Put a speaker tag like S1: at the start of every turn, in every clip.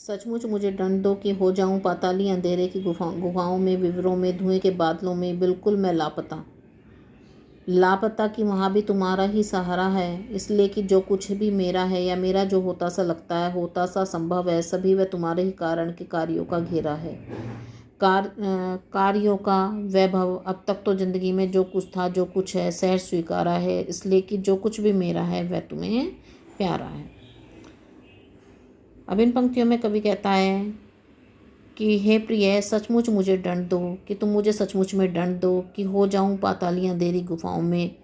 S1: सचमुच मुझे दंड दो कि हो जाऊं पाताली अंधेरे की गुफाओं में, विवरों में, धुएं के बादलों में, बिल्कुल मैं लापता। लापता कि वहाँ भी तुम्हारा ही सहारा है, इसलिए कि जो कुछ भी मेरा है या मेरा जो होता सा लगता है, होता सा संभव है, सभी वह तुम्हारे ही कारण के कार्यों का घेरा है। कार्यों का वैभव। अब तक तो जिंदगी में जो कुछ था, जो कुछ है, सहज स्वीकारा है, इसलिए कि जो कुछ भी मेरा है वह तुम्हें प्यारा है। अब इन पंक्तियों में कवि कहता है कि हे प्रिय, सचमुच मुझे दंड दो, कि तुम मुझे सचमुच में दंड दो, कि हो जाऊं पाताली अंधेरी गुफाओं में,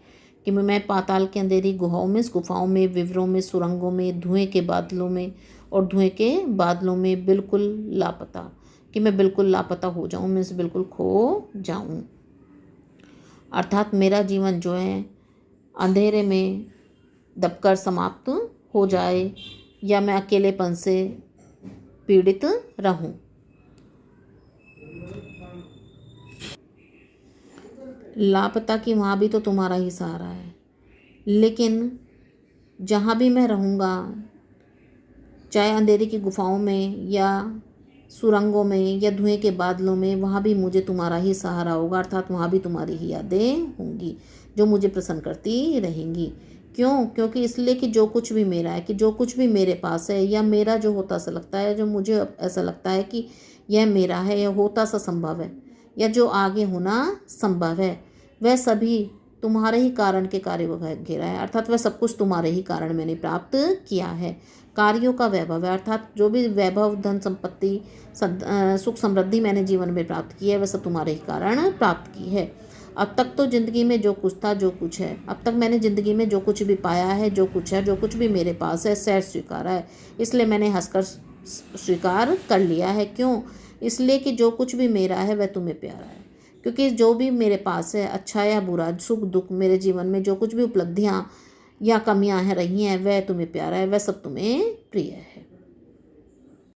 S1: कि मैं पाताल के अंधेरी गुफाओं में, गुफाओं में, विवरों में, सुरंगों में, धुएं के बादलों में, और धुएं के बादलों में बिल्कुल लापता, कि मैं बिल्कुल लापता हो जाऊं, मैं से बिल्कुल खो जाऊं। अर्थात मेरा जीवन जो है अंधेरे में दबकर समाप्त हो जाए, या मैं अकेलेपन से पीड़ित रहूं। लापता कि वहाँ भी तो तुम्हारा ही सहारा है, लेकिन जहाँ भी मैं रहूँगा, चाहे अंधेरे की गुफाओं में या सुरंगों में या धुएं के बादलों में, वहाँ भी मुझे तुम्हारा ही सहारा होगा। अर्थात वहाँ भी तुम्हारी ही यादें होंगी जो मुझे प्रसन्न करती रहेंगी। क्यों? क्योंकि इसलिए कि जो कुछ भी मेरा है, कि जो कुछ भी मेरे पास है, या मेरा जो होता सा लगता है, जो मुझे ऐसा लगता है कि यह मेरा है, यह होता सा संभव है, या जो आगे होना संभव है, वह सभी तुम्हारे ही कारण के कार्य को घेरा है। अर्थात वह सब कुछ तुम्हारे ही कारण मैंने प्राप्त किया है। कार्यों का वैभव है, अर्थात जो भी वैभव, धन संपत्ति, सुख समृद्धि मैंने जीवन में प्राप्त की है, वह सब तुम्हारे ही कारण प्राप्त की है। अब तक तो ज़िंदगी में जो कुछ था, जो कुछ है, अब तक मैंने ज़िंदगी में जो कुछ भी पाया है, जो कुछ है, जो कुछ भी मेरे पास है, सहज स्वीकारा है, इसलिए मैंने हंसकर स्वीकार कर लिया है। क्यों? इसलिए कि जो कुछ भी मेरा है वह तुम्हें प्यारा है। क्योंकि जो भी मेरे पास है, अच्छा या बुरा, सुख दुख, मेरे जीवन में जो कुछ भी उपलब्धियाँ या कमियाँ हैं रही हैं, वह तुम्हें प्यारा है, वह सब तुम्हें प्रिय है।